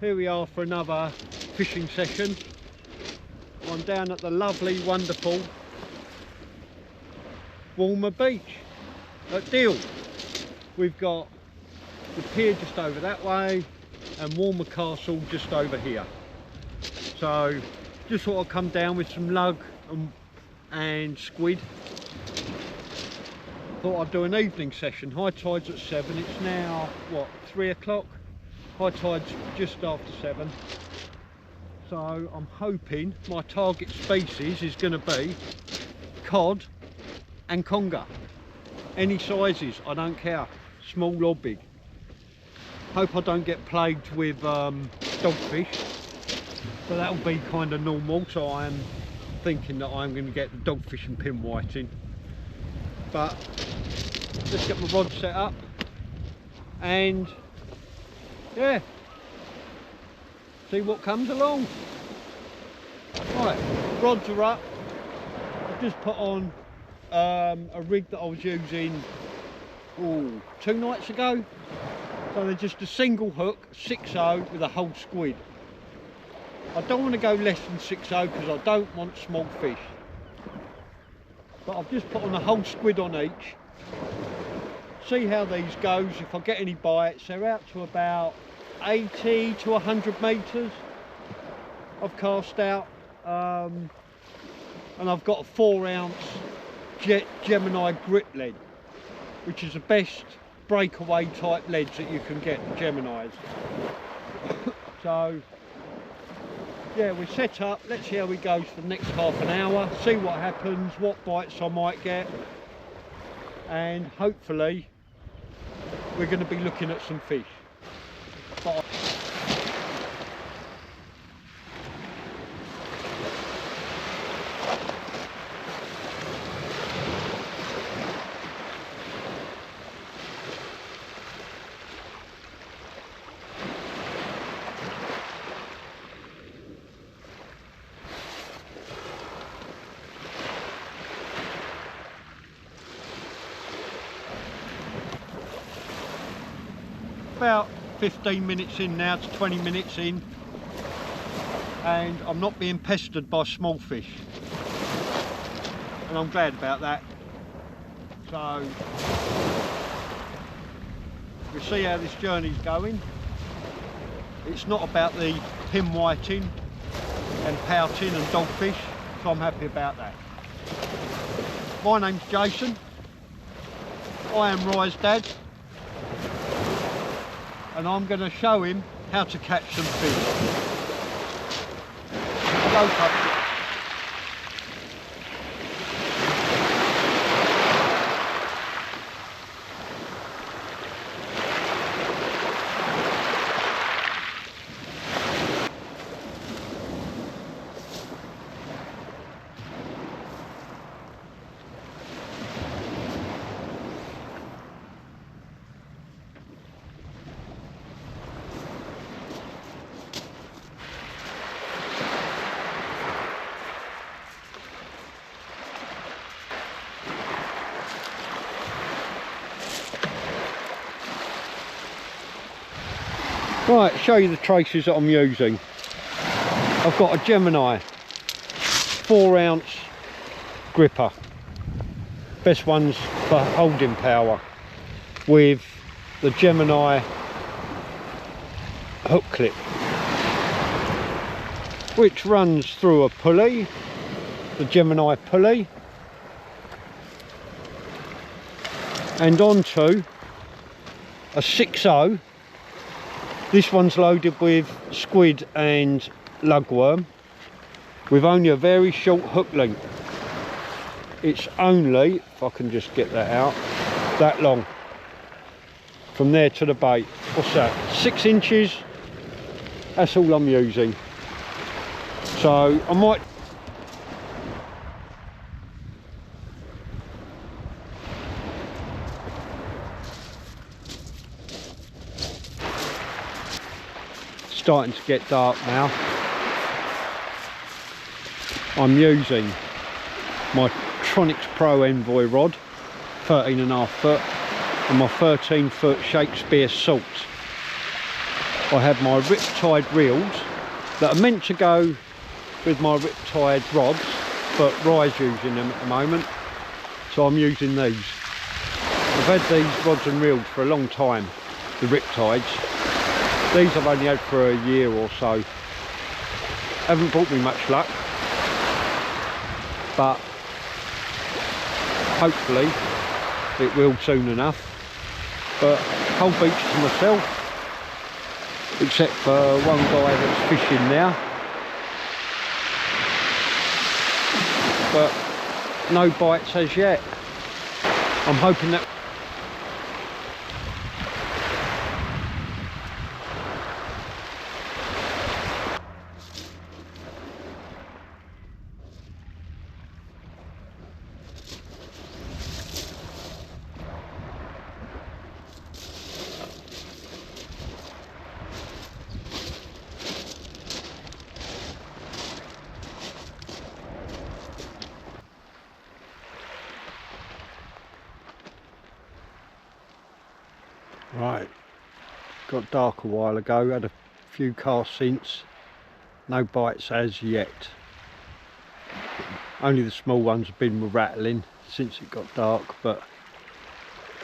here we are for another fishing session. I'm down at the lovely, wonderful Walmer Beach at Deal. We've got the pier just over that way and Walmer Castle just over here. So just thought I'd come down with some lug and squid. Thought I'd do an evening session. High tide's at 7. It's now what, 3 o'clock? High tide's just after 7. So I'm hoping my target species is going to be cod and conger. Any sizes, I don't care, small or big. Hope I don't get plagued with dogfish, but that'll be kind of normal. So I am thinking that I'm going to get the dogfish and pin whiting. But let's get my rod set up and yeah, see what comes along. Right, rods are up. I've just put on a rig that I was using 2 nights ago. So they're just a single hook, 6/0 with a whole squid. I don't want to go less than 6/0 because I don't want small fish. But I've just put on a whole squid on each. See how these goes. If I get any bites, they're out to about 80 to 100 metres I've cast out. And I've got a 4-ounce Gemini grip lead, which is the best breakaway type leads that you can get, the Geminis. So yeah, we're set up. Let's see how we go for the next half an hour, see what happens, what bites I might get, and hopefully we're going to be looking at some fish. But about 15 minutes in now to 20 minutes in, and I'm not being pestered by small fish, and I'm glad about that. So we'll see how this journey's going. It's not about the pin whiting and pouting and dogfish, so I'm happy about that. My name's Jason. I am Rye's dad, and I'm going to show him how to catch some fish. Go, puppy. Right, show you the traces that I'm using. I've got a Gemini 4-ounce gripper, best ones for holding power, with the Gemini hook clip, which runs through a pulley, the Gemini pulley, and onto a 6/0. This one's loaded with squid and lugworm with only a very short hook length. It's only, if I can just get that out, that long from there to the bait. What's that, 6 inches? That's all I'm using. So I might starting to get dark now. I'm using my Tronix Pro Envoy rod, 13.5 foot, and my 13 foot Shakespeare salt. I have my Riptide reels that are meant to go with my Riptide rods, but Rye's using them at the moment, so I'm using these. I've had these rods and reels for a long time, the Riptides. These I've only had for a year or so. Haven't brought me much luck, but hopefully it will soon enough. But whole beach to myself, except for one guy that's fishing now. But no bites as yet. I'm hoping that right, got dark a while ago, had a few casts since, no bites as yet. Only the small ones have been rattling since it got dark, but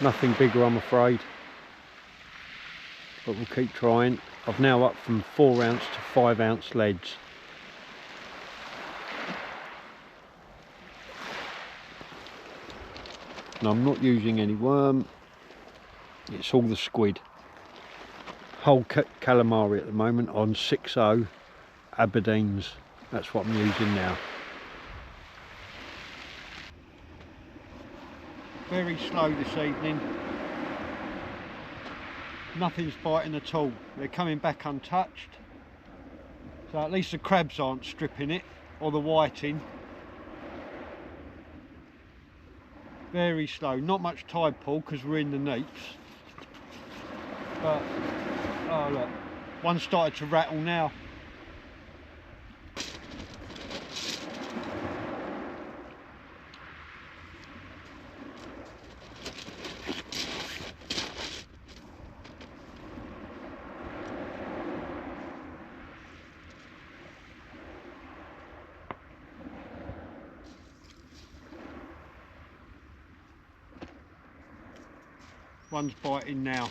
nothing bigger I'm afraid. But we'll keep trying. I've now up from 4 ounce to 5 ounce leads. And I'm not using any worm. It's all the squid. Whole calamari at the moment on 6.0 Aberdeens. That's what I'm using now. Very slow this evening. Nothing's biting at all. They're coming back untouched. So at least the crabs aren't stripping it, or the whiting. Very slow. Not much tide pull because we're in the neaps. But, oh look, one started to rattle now. One's biting now.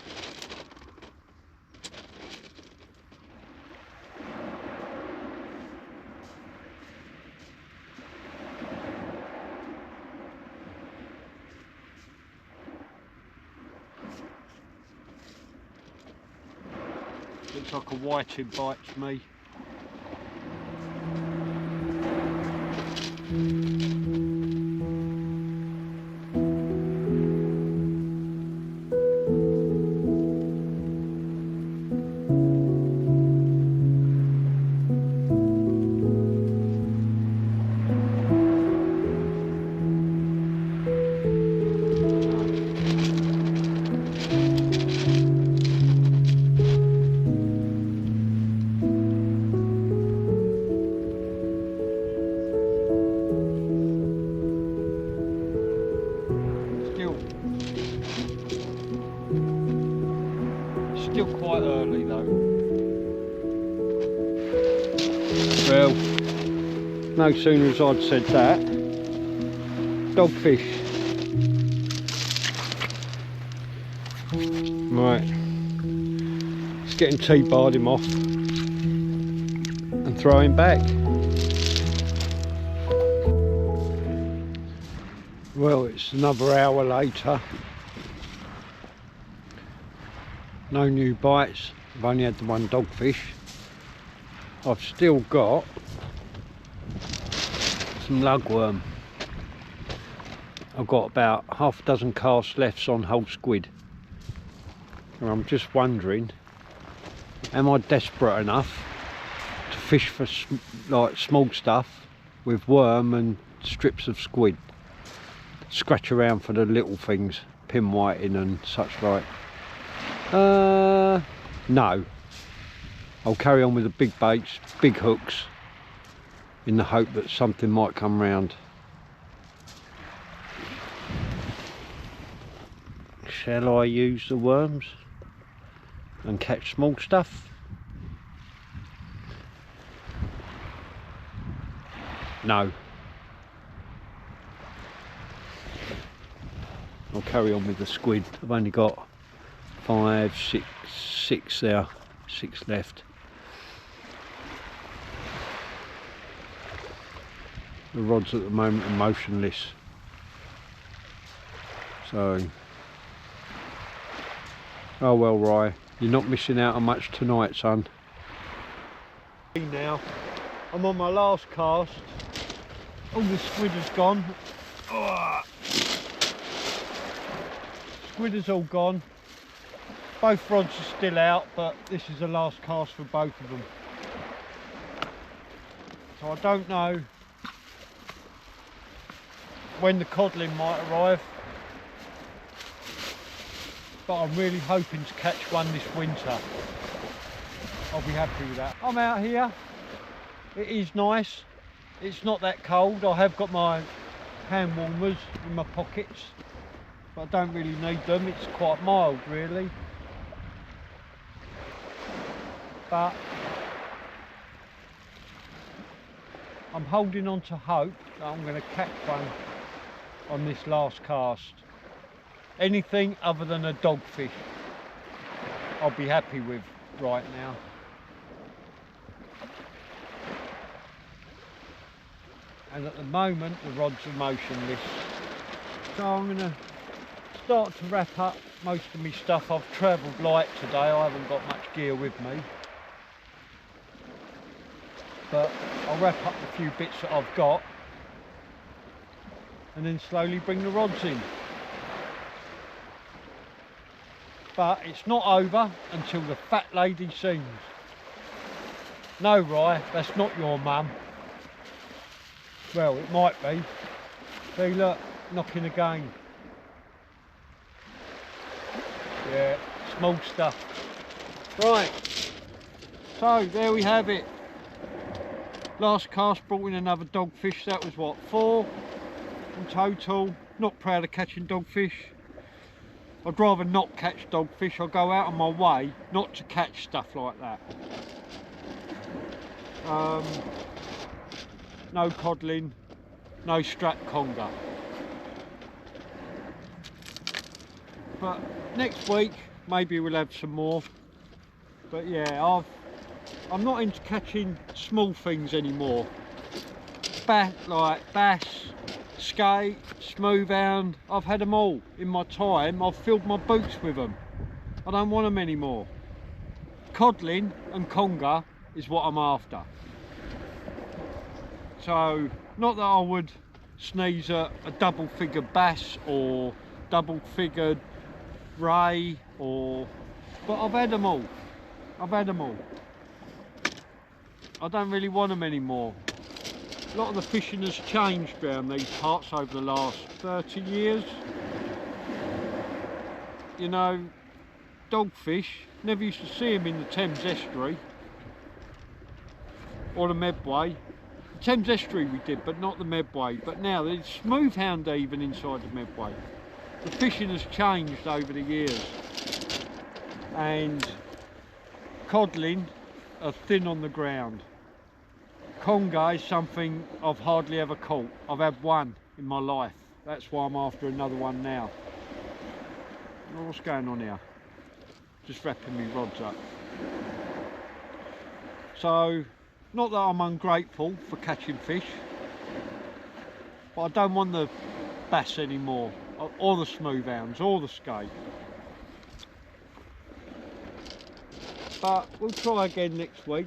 Looks like a whiting bites me. Still quite early though. Well, no sooner as I'd said that, dogfish. Right, let's get him T-barred him off and throw him back. Well, it's another hour later. No new bites. I've only had the one dogfish. I've still got some lugworm. I've got about half a dozen casts left on whole squid. And I'm just wondering, am I desperate enough to fish for like small stuff with worm and strips of squid? Scratch around for the little things, pin whiting and such like. No. I'll carry on with the big baits, big hooks, in the hope that something might come round. Shall I use the worms and catch small stuff? No. I'll carry on with the squid. I've only got 5, 6 there, 6 left. The rods at the moment are motionless. So, oh well, Rye, you're not missing out on much tonight, son. Now, I'm on my last cast. All the squid has gone. Oh. Squid is all gone. Both rods are still out, but this is the last cast for both of them. So I don't know when the codling might arrive, but I'm really hoping to catch one this winter. I'll be happy with that. I'm out here. It is nice. It's not that cold. I have got my hand warmers in my pockets, but I don't really need them. It's quite mild, really. But I'm holding on to hope that I'm going to catch one on this last cast. Anything other than a dogfish I'll be happy with right now. And at the moment the rods are motionless. So I'm going to start to wrap up most of my stuff. I've travelled light today, I haven't got much gear with me. But I'll wrap up the few bits that I've got and then slowly bring the rods in. But it's not over until the fat lady sings. No, Rye, that's not your mum. Well, it might be. See, look, knocking again. Yeah, small stuff. Right, so there we have it. Last cast brought in another dogfish. That was what, 4 in total. Not proud of catching dogfish. I'd rather not catch dogfish. I'll go out of my way not to catch stuff like that. No codling, no strap conger. But next week maybe we'll have some more. But yeah, I'm not into catching small things anymore. Like bass, skate, smoothhound, I've had them all in my time. I've filled my boots with them. I don't want them anymore. Codling and conger is what I'm after. So, not that I would sneeze at a double-figured bass or double-figured ray, but I've had them all. I've had them all. I don't really want them anymore. A lot of the fishing has changed around these parts over the last 30 years. You know, dogfish, never used to see them in the Thames estuary or the Medway. The Thames estuary we did, but not the Medway. But now there's smoothhound even inside the Medway. The fishing has changed over the years, and codling are thin on the ground. Conger is something I've hardly ever caught. I've had one in my life. That's why I'm after another one now. What's going on here? Just wrapping my rods up. So, not that I'm ungrateful for catching fish, but I don't want the bass anymore, or the smoothhounds, or the skate. But we'll try again next week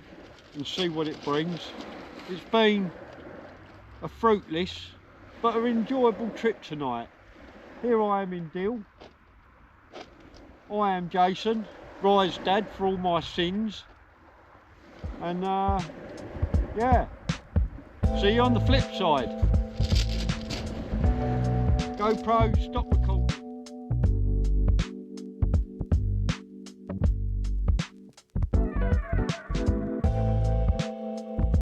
and see what it brings. It's been a fruitless but an enjoyable trip tonight. Here I am in Deal. I am Jason, Rye's dad for all my sins. And yeah, see you on the flip side. GoPro, stop recording.